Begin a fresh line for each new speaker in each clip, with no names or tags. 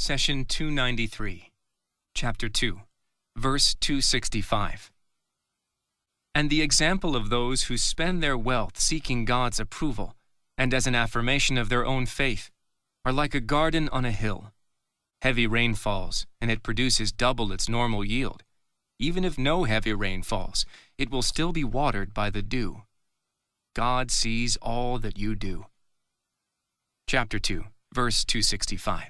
Session 293, Chapter 2, Verse 265. And the example of those who spend their wealth seeking God's approval, and as an affirmation of their own faith, are like a garden on a hill. Heavy rain falls, and it produces double its normal yield. Even if no heavy rain falls, it will still be watered by the dew. God sees all that you do. Chapter 2, Verse 265.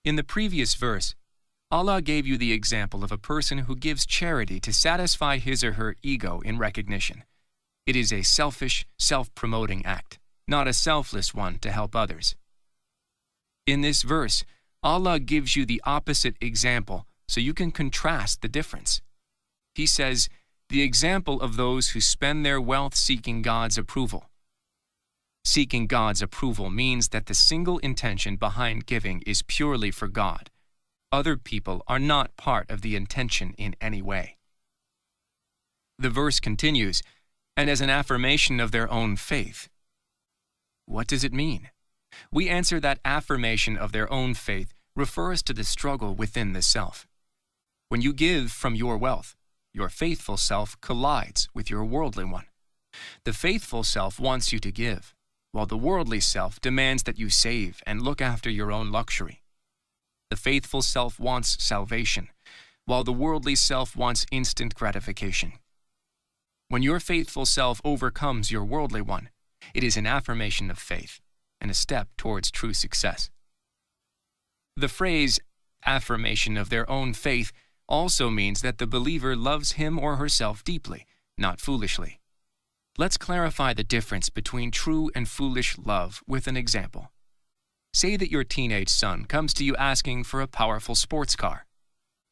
In the previous verse, Allah gave you the example of a person who gives charity to satisfy his or her ego in recognition. It is a selfish, self-promoting act, not a selfless one to help others. In this verse, Allah gives you the opposite example so you can contrast the difference. He says, the example of those who spend their wealth seeking God's approval. Seeking God's approval means that the single intention behind giving is purely for God. Other people are not part of the intention in any way. The verse continues, and as an affirmation of their own faith. What does it mean? We answer that affirmation of their own faith refers to the struggle within the self. When you give from your wealth, your faithful self collides with your worldly one. The faithful self wants you to give, while the worldly self demands that you save and look after your own luxury. The faithful self wants salvation, while the worldly self wants instant gratification. When your faithful self overcomes your worldly one, it is an affirmation of faith and a step towards true success. The phrase, affirmation of their own faith, also means that the believer loves him or herself deeply, not foolishly. Let's clarify the difference between true and foolish love with an example. Say that your teenage son comes to you asking for a powerful sports car.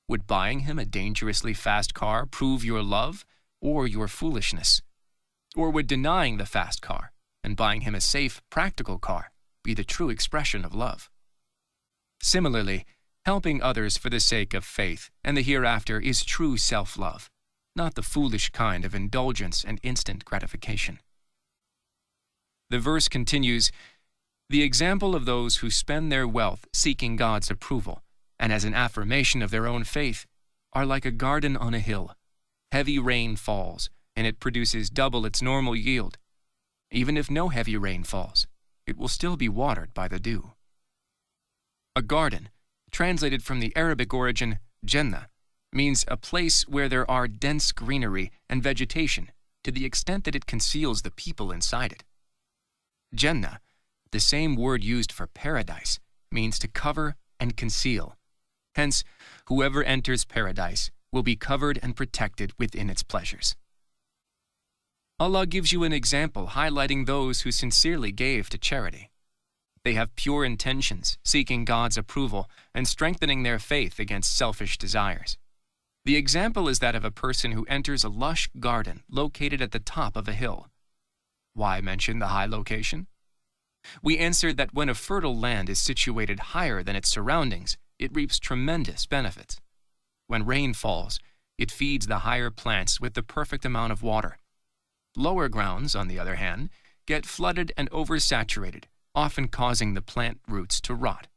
Would buying him a dangerously fast car prove your love or your foolishness? Or would denying the fast car and buying him a safe, practical car be the true expression of love? Similarly, helping others for the sake of faith and the hereafter is true self-love, not the foolish kind of indulgence and instant gratification. The verse continues, the example of those who spend their wealth seeking God's approval, and as an affirmation of their own faith, are like a garden on a hill. Heavy rain falls, and it produces double its normal yield. Even if no heavy rain falls, it will still be watered by the dew. A garden, translated from the Arabic origin Jannah, means a place where there are dense greenery and vegetation to the extent that it conceals the people inside it. Jannah, the same word used for paradise, means to cover and conceal. Hence, whoever enters paradise will be covered and protected within its pleasures. Allah gives you an example highlighting those who sincerely gave to charity. They have pure intentions, seeking God's approval and strengthening their faith against selfish desires. The example is that of a person who enters a lush garden located at the top of a hill. Why mention the high location? We answered that when a fertile land is situated higher than its surroundings, it reaps tremendous benefits. When rain falls, it feeds the higher plants with the perfect amount of water. Lower grounds, on the other hand, get flooded and oversaturated, often causing the plant roots to rot.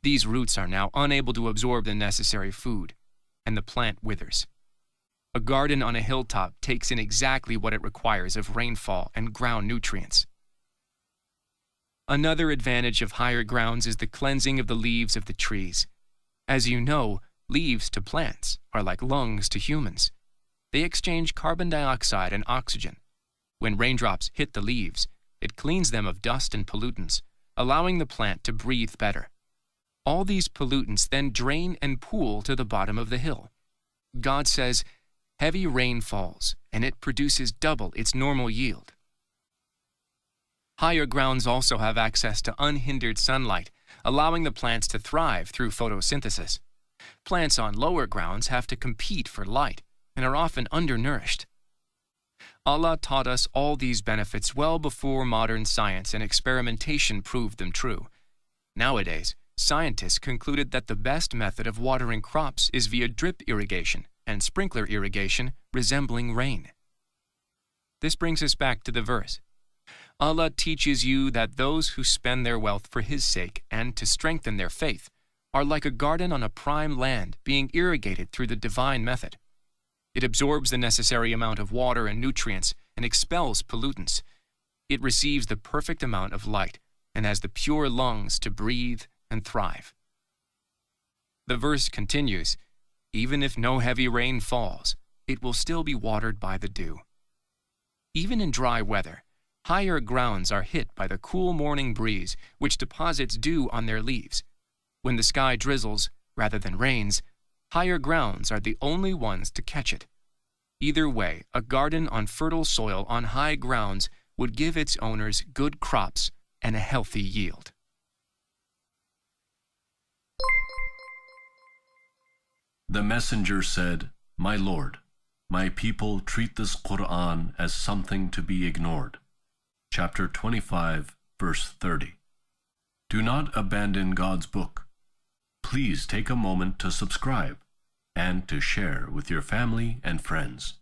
These roots are now unable to absorb the necessary food, and the plant withers. A garden on a hilltop takes in exactly what it requires of rainfall and ground nutrients. Another advantage of higher grounds is the cleansing of the leaves of the trees. As you know, leaves to plants are like lungs to humans. They exchange carbon dioxide and oxygen. When raindrops hit the leaves, it cleans them of dust and pollutants, allowing the plant to breathe better. All these pollutants then drain and pool to the bottom of the hill. God says, heavy rain falls, and it produces double its normal yield. Higher grounds also have access to unhindered sunlight, allowing the plants to thrive through photosynthesis. Plants on lower grounds have to compete for light and are often undernourished. Allah taught us all these benefits well before modern science and experimentation proved them true. Nowadays, scientists concluded that the best method of watering crops is via drip irrigation and sprinkler irrigation resembling rain. This brings us back to the verse. Allah teaches you that those who spend their wealth for His sake and to strengthen their faith are like a garden on a prime land being irrigated through the divine method. It absorbs the necessary amount of water and nutrients and expels pollutants. It receives the perfect amount of light and has the pure lungs to breathe and thrive. The verse continues, even if no heavy rain falls, it will still be watered by the dew. Even in dry weather, higher grounds are hit by the cool morning breeze, which deposits dew on their leaves. When the sky drizzles, rather than rains, higher grounds are the only ones to catch it. Either way, a garden on fertile soil on high grounds would give its owners good crops and a healthy yield.
The messenger said, "My Lord, my people treat this Quran as something to be ignored." Chapter 25, verse 30. Do not abandon God's book. Please take a moment to subscribe and to share with your family and friends.